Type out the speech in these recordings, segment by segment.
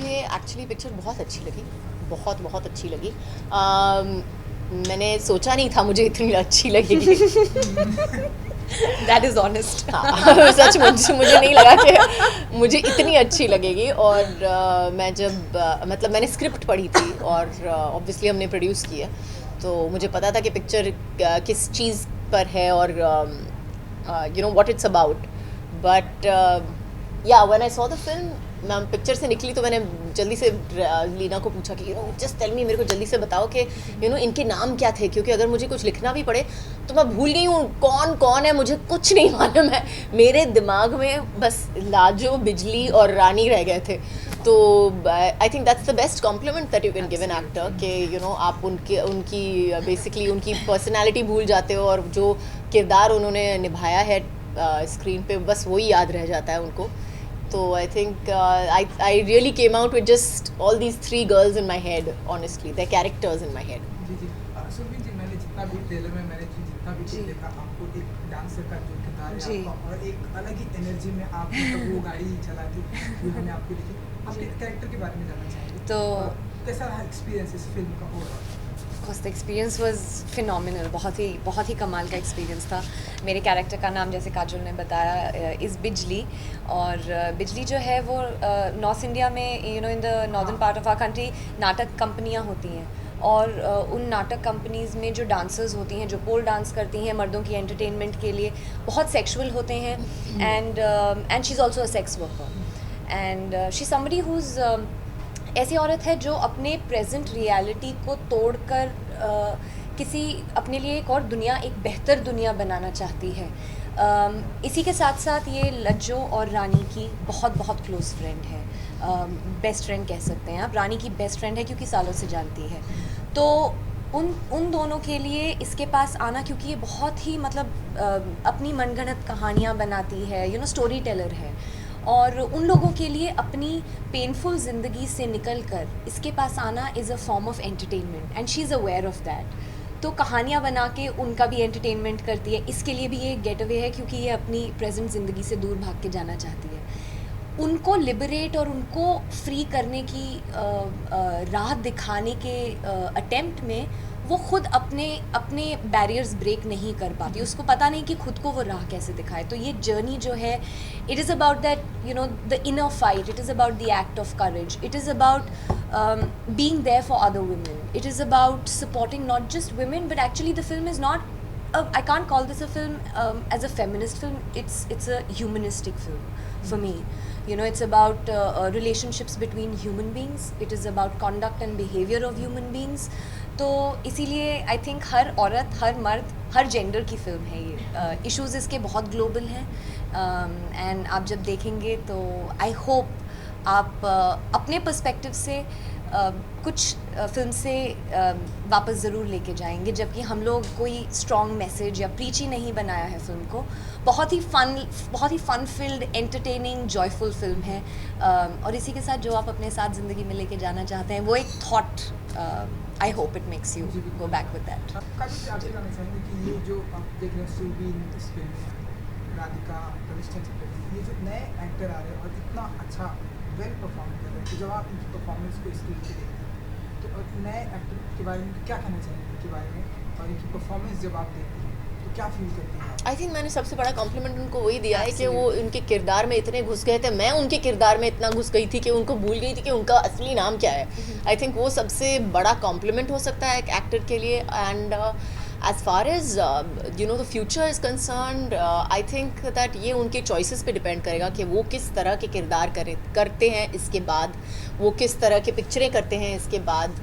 मुझे actually picture बहुत अच्छी लगी, बहुत बहुत अच्छी लगी। मैंने सोचा नहीं था मुझे इतनी अच्छी लगेगी। That is honest. हाँ, सच मुझे नहीं लगा कि मुझे इतनी अच्छी लगेगी। और मैं जब मतलब मैंने स्क्रिप्ट पढ़ी थी और ऑब्वियसली हमने प्रोड्यूस की है, तो मुझे पता था कि पिक्चर किस चीज़ पर है और you know what it's about. But या when I saw the film, मैं पिक्चर से निकली तो मैंने जल्दी से लीना को पूछा कि you know just tell me, मेरे को जल्दी से बताओ कि यू नो इनके नाम क्या थे, क्योंकि अगर मुझे कुछ लिखना भी पड़े तो मैं भूल गई हूँ कौन कौन है, मुझे कुछ नहीं मालूम है। मेरे दिमाग में बस लाजो, बिजली और रानी रह गए थे। तो I think that's the best compliment that you can give an actor, कि यू नो आप उनकी बेसिकली उनकी पर्सनैलिटी भूल जाते हो और जो किरदार उन्होंने निभाया है स्क्रीन पे बस वही याद रह जाता है उनको। तो I think I really came out with just all these 3 girls in my head, honestly their characters in my head. जी जी। सुरभि जी, मैंने जितना भी ट्रेलर में मैंने जितना भी जी। देखा, आपको एक डांसर का जो किरदार जी। है आपका, और एक अलग ही एनर्जी में आप मतलब वो गाड़ी चलाती वो हमने आपको देखी। आपके कैरेक्टर के बारे में जानना चाहेंगे तो और कैसा रहा एक्सपीरियंस इस फिल्म का overall? The experience was phenomenal. बहुत ही कमाल का एक्सपीरियंस था। मेरे कैरेक्टर का नाम, जैसे काजोल ने बताया, इज़ बिजली। और बिजली जो है वो नॉर्थ इंडिया में, you know, in the northern part of our country नाटक कंपनियाँ होती हैं, और उन नाटक कंपनीज़ में जो डांसर्स होती हैं, जो पोल डांस करती हैं मर्दों की एंटरटेनमेंट के लिए, बहुत सेक्सुअल होते हैं। And she is also a sex worker, and she somebody who is ऐसी औरत है जो अपने प्रेजेंट रियलिटी को तोड़कर किसी अपने लिए एक और दुनिया, एक बेहतर दुनिया बनाना चाहती है। इसी के साथ साथ ये लज्जो और रानी की बहुत बहुत क्लोज फ्रेंड है, बेस्ट फ्रेंड कह सकते हैं आप। रानी की बेस्ट फ्रेंड है क्योंकि सालों से जानती है। तो उन दोनों के लिए इसके पास आना, क्योंकि ये बहुत ही मतलब अपनी मनगढ़ंत कहानियाँ बनाती है, यू नो, स्टोरी टेलर है, और उन लोगों के लिए अपनी पेनफुल ज़िंदगी से निकल कर इसके पास आना is a form of entertainment, and she is aware of that. तो कहानियाँ बना के उनका भी एंटरटेनमेंट करती है। इसके लिए भी ये गेट अवे है क्योंकि ये अपनी प्रेजेंट ज़िंदगी से दूर भाग के जाना चाहती है। उनको लिबरेट और उनको फ्री करने की राह दिखाने के अटेम्प्ट में वो खुद अपने अपने बैरियर्स ब्रेक नहीं कर पाती। उसको पता नहीं कि खुद को वो राह कैसे दिखाए। तो ये जर्नी जो है, it is about that, you know, the inner fight. It is about the act of courage. It is about being there for other women. It is about supporting not just women, but actually the film is not, I can't call this a film as a feminist film. It's a humanistic film for me. You know, it's about relationships between human beings. It is about conduct and behavior of human beings. तो इसीलिए I think हर औरत, हर मर्द, हर gender की film है ये। Issues इसके बहुत global हैं, एंड आप जब देखेंगे तो आई होप आप अपने पर्सपेक्टिव से कुछ फिल्म से वापस ज़रूर लेके जाएंगे, जबकि हम लोग कोई स्ट्रॉन्ग मैसेज या प्रीची नहीं बनाया है फिल्म को। बहुत ही fun filled, entertaining, joyful film है, और इसी के साथ जो आप अपने साथ ज़िंदगी में लेके जाना चाहते हैं वो एक thought, I hope it makes you go back with that. Kajol ji, आपसे जानना चाहेंगे कि ये जो आप देख रहे हैं सुरभि इस फिल्म में, राधिका, प्रतिष्ठा चटर्जी, ये जो नए एक्टर आ रहे हैं और इतना अच्छा वेल परफॉर्म कर रहे हैं, तो जब आप इनकी परफॉर्मेंस को स्क्रीन पे देखते हैं तो नए एक्टर के बारे में क्या कहना चाहेंगे इनके बारे में, और इनकी परफॉर्मेंस जब आप देखते हैं तो क्या फील करते हैं आप? आई थिंक मैंने सबसे बड़ा कॉम्प्लीमेंट उनको वही दिया है कि वो उनके किरदार में इतने घुस गए थे। मैं उनके किरदार में इतना घुस गई थी कि उनको भूल गई थी कि उनका असली नाम क्या है। आई थिंक वो सबसे बड़ा कॉम्प्लीमेंट हो सकता है एक एक्टर के लिए। And as far as you know the future is concerned, I think that ये उनके choices पे डिपेंड करेगा कि वो किस तरह के किरदार करते हैं इसके बाद, वो किस तरह के पिक्चरें करते हैं इसके बाद।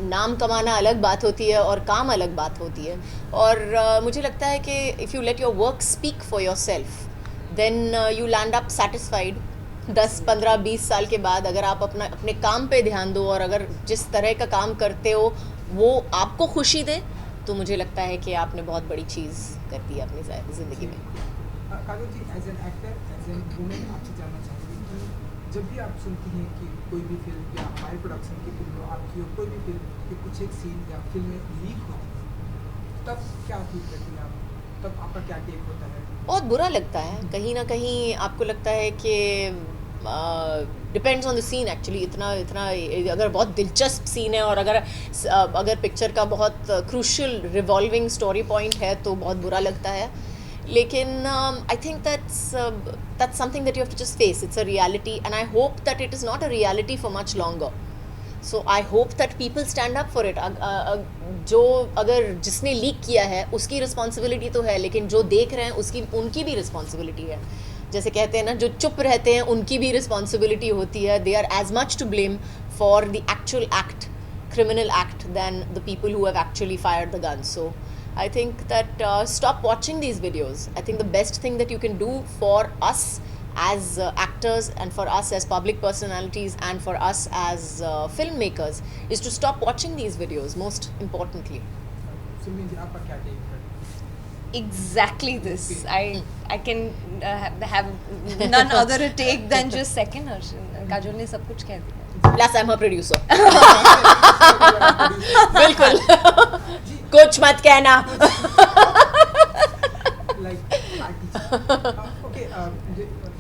नाम कमाना अलग बात होती है और काम अलग बात होती है। और मुझे लगता है कि if you let your work speak for yourself, then you land up satisfied. 10, 15, 20 साल के बाद अगर आप अपने काम पे ध्यान दो और अगर जिस तरह का काम करते हो वो आपको खुशी दे, तो मुझे लगता है कि आपने बहुत बड़ी चीज़ कर दी है अपनी ज़िंदगी में। Kajol ji, as an actor, as an woman, आपसे जानना चाहूँगी कि जब भी आप सुनती हैं कि कोई भी फिल्म या हमारे प्रोडक्शन की फिल्म आपकी हो, कोई भी फिल्म के कुछ एक सीन या फिल्में लीक होती हैं, तब क्या फील करती हैं आप? तब आपका क्या टेक होता है? बहुत बुरा लगता है। कहीं ना कहीं आपको लगता है कि depends on the scene actually. इतना इतना अगर बहुत दिलचस्प सीन है और अगर पिक्चर का बहुत क्रूशियल रिवॉल्विंग स्टोरी पॉइंट है तो बहुत बुरा लगता है. लेकिन I think that's something that you have to just face. It's a reality and I hope that it is not a reality for much longer. So I hope that people stand up for it. जो अगर जिसने leak किया है उसकी responsibility तो है, लेकिन जो देख रहे हैं उनकी भी रिस्पॉन्सिबिलिटी है. जैसे कहते हैं ना, जो चुप रहते हैं उनकी भी रिस्पॉन्सिबिलिटी होती है. They are as much to blame for the actual act, criminal act, than the people who have actually fired the gun. So I think that stop watching these videos. I think the best thing that you can do for us as actors and for us as public personalities and for us as filmmakers is to stop watching these videos, most importantly. सिमरन जी, आपका क्या take है? Exactly this. I can have none other a take than just second Harshan. Kajol ने सब कुछ कह दिया. Plus I'm her producer. बिल्कुल. कुछ मत कहना. ओके,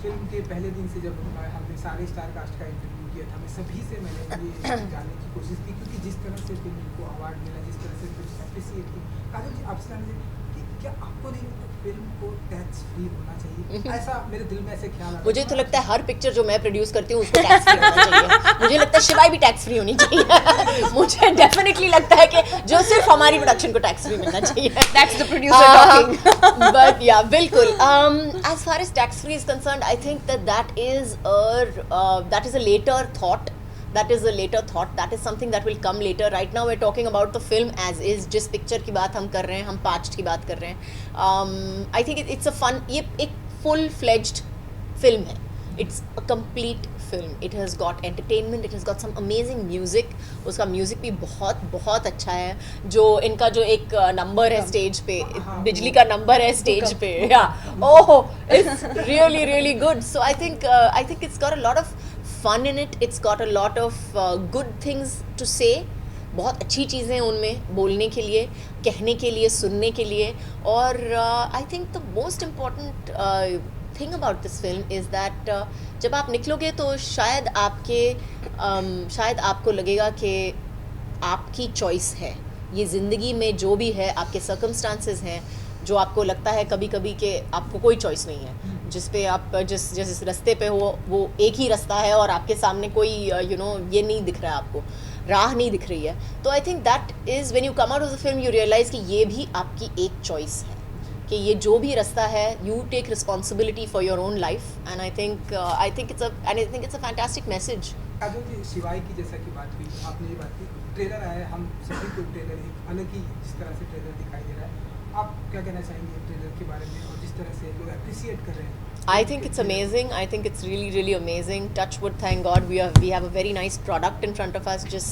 फिल्म के पहले दिन से जब हमने सारे स्टार कास्ट का इंटरव्यू किया था, मैं सभी से मैंने ये जानने की कोशिश की, क्योंकि जिस तरह से फिल्म को अवार्ड मिला, जिस तरह से कुछ एप्रिसिएट की, काजोल जी आपसे जानने कि क्या आपको नहीं लगता फिल्म को टैक्स फ्री होना चाहिए? ऐसा मेरे दिल में ऐसे ख्याल आता है. मुझे तो लगता है हर पिक्चर जो मैं प्रोड्यूस करती हूँ उसको टैक्स फ्री होना चाहिए. मुझे लगता है शिवाई भी टैक्स फ्री होनी चाहिए. मुझे डेफिनेटली लगता है कि जो सिर्फ हमारी प्रोडक्शन को टैक्स फ्री मिलना चाहिए. That's the producer talking. But yeah, बिल्कुल. As far as tax free is concerned, I think that is a later thought. That is a later thought. That is something that will come later. Right now we're talking about the film as is. जिस picture की बात हम कर रहे हैं, हम past की बात कर रहे हैं. I think it's a fun. ये एक full-fledged film है. It's a complete film. It has got entertainment. It has got some amazing music. उसका म्यूजिक भी बहुत बहुत अच्छा है. जो इनका जो एक नंबर है स्टेज पे, बिजली का नंबर है स्टेज पे. Oh, it's really really good. So I think it's got a lot of fun in it. It's got a lot of good things to say. बहुत अच्छी चीज़ें हैं उनमें बोलने के लिए, कहने के लिए, सुनने के लिए. और I think the most important thing about this film is that जब आप निकलोगे तो शायद आपको लगेगा कि आपकी चॉइस है. ये ज़िंदगी में जो भी है, आपके सर्कमस्टांसेस हैं, जो आपको लगता है कभी कभी कि आपको कोई चॉइस नहीं है, जिस पे आप जिस रास्ते पे हो वो एक ही रास्ता है और आपके सामने कोई ये नहीं दिख रहा है, आपको राह नहीं दिख रही है. तो I think that is when you come out of the film you realise कि ये भी आपकी एक चॉइस है, कि ये जो भी रास्ता है you take responsibility for your own life. And I think it's a fantastic message. Kajol ji, Shivaay की जैसा कि बात हुई, आपने ये बात की, ट्रेलर आया, हम सभी को ट्रेलर एक अलग ही जिस तरह से ट्रेलर दिखाई दे रहा है, आप क्या कहना चाहेंगे ट्रेलर के बारे में और जिस तरह से लोग अप्रिशिएट कर रहे हैं? I think it's amazing. I think it's really, really amazing. Touch wood, thank God, we have a very nice product in front of us. जिस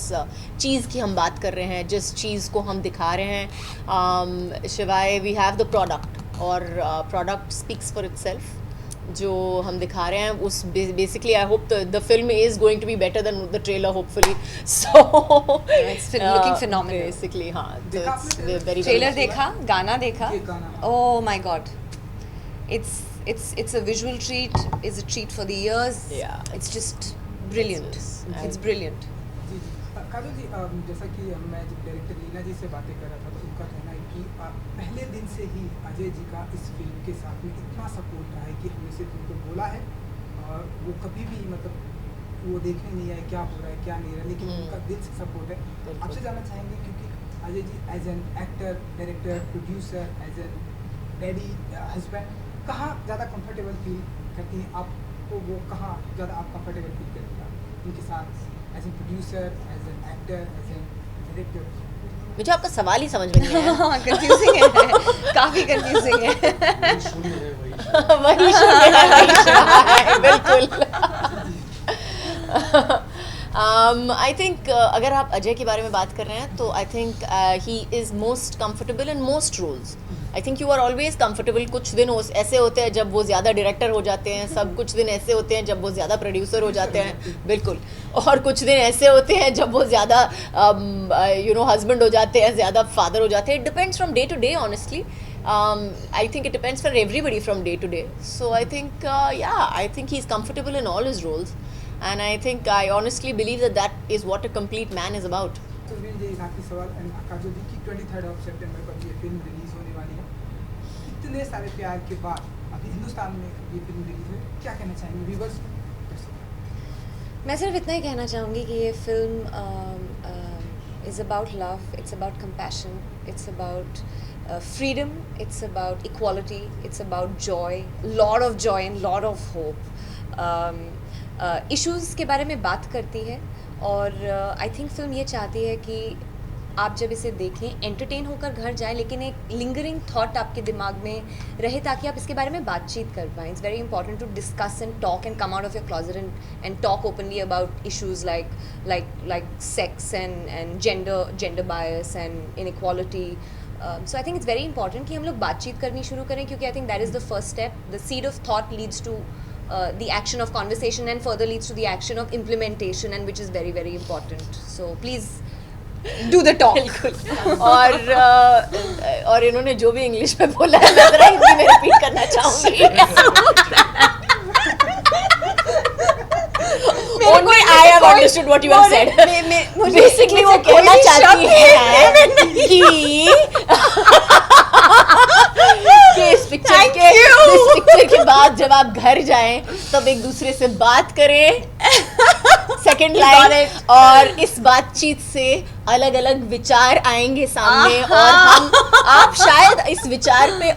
चीज़ की हम बात कर रहे हैं, जिस चीज़ को हम दिखा रहे हैं, शिवाय we have the product और product speaks for itself. जो हम दिखा रहे हैं उस basically I hope the film is going to be better than the trailer hopefully. So it's looking phenomenal. Basically, हाँ. So it's देखा very ट्रेलर देखा, गाना देखा. ये गाना, Oh my God. It's a visual treat. It's a treat for the ears. Yeah. It's just brilliant. It's brilliant. जी जी. काजोल जी, जैसा कि मैं जब डायरेक्टर लीना जी से बातें कर रहा था तो उनका कहना है कि पहले दिन से ही अजय जी का इस फिल्म के साथ में इतना सपोर्ट रहा है कि हमने सिर्फ उनको बोला है और वो कभी भी मतलब वो देखने नहीं आए क्या हो रहा है क्या नहीं रहा, लेकिन उनका दिल से सपोर्ट है. आपसे जानना चाहेंगे क्योंकि Ajay ji as an actor, director, producer, as an daddy, husband, कहाँ ज़्यादा कंफर्टेबल फील करती हैं आपको? वो कहाँ ज़्यादा आप कंफर्टेबल फील करती हैं उनके साथ as an producer, as an actor, as an director? मुझे आपका सवाल ही समझ में नहीं आया. कंफ्यूजिंग है. काफ़ी कंफ्यूजिंग है. वही है, बिल्कुल. आई थिंक अगर आप अजय के बारे में बात कर रहे हैं तो I think he is most comfortable in most roles. I think you are always comfortable. कुछ दिन ऐसे होते हैं जब वो ज़्यादा डायरेक्टर हो जाते हैं, सब कुछ दिन ऐसे होते हैं जब वो ज़्यादा प्रोड्यूसर हो जाते हैं, बिल्कुल. और कुछ दिन ऐसे होते हैं जब वो ज़्यादा हस्बैंड हो जाते हैं, ज़्यादा फादर हो जाते हैं. It depends from day to day honestly. I think it depends for everybody from day to day. So I think I think he's comfortable in all his roles. and I think I honestly believe that is what a complete man is about. तो वीर जी एक आखिरी सवाल and Kajol जी की 23rd सितंबर को ये film release होने वाली है, इतने सारे प्यार के बाद अभी हिंदुस्तान में ये फिल्म रिलीज हुई, क्या कहना चाहेंगे व्यूअर्स? मैं सिर्फ इतना ही कहना चाहूँगी कि ये film is about love, it's about compassion, it's about freedom, it's about equality, it's about joy, lot of joy and lot of hope. Issues के बारे में बात करती है और I think फिल्म ये चाहती है कि आप जब इसे देखें एंटरटेन होकर घर जाएं, लेकिन एक लिंगरिंग थॉट आपके दिमाग में रहे ताकि आप इसके बारे में बातचीत कर पाएँ. It's very important to discuss and talk and come out of your closet and talk openly about issues like sex and gender bias and inequality. So I think it's very important कि हम लोग बातचीत करनी शुरू करें, क्योंकि I think that is the first step. The seed of thought leads to the action of conversation and further leads to the action of implementation, and which is very very important. So please do the talk. बिल्कुल. और इन्होंने जो भी English में बोला है मैं जरा हिंदी में रिपीट करना चाहूँगी. Only I have understood what you have said. Basically वो कहना चाहती है कि इस पिक्चर के बाद जब आप घर जाएं तब एक दूसरे से बात करें, सेकंड लाइन, और इस बातचीत से अलग अलग विचार आएंगे सामने और आप शायद इस विचार पे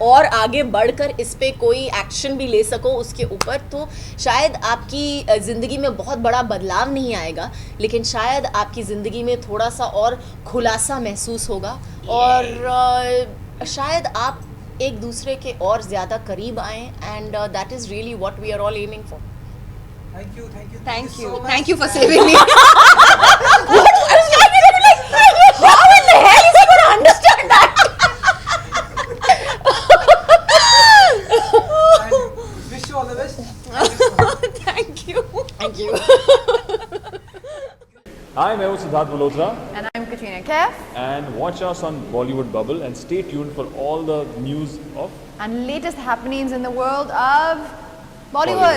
और आगे बढ़कर इस पे कोई एक्शन भी ले सको उसके ऊपर. तो शायद आपकी ज़िंदगी में बहुत बड़ा बदलाव नहीं आएगा, लेकिन शायद आपकी ज़िंदगी में थोड़ा सा और खुलासा महसूस होगा और शायद आप एक दूसरे के और ज़्यादा करीब आएँ. And that is really what we are all aiming for. Thank you for saving me. How in the hell is he going to understand that? Wish you all the best. Thank you. Thank you. Hi, मैं हूँ Siddharth Malhotra And I'm Katrina Kaif. and watch us on Bollywood Bubble and stay tuned for all the news of And latest happenings in the world of Bollywood.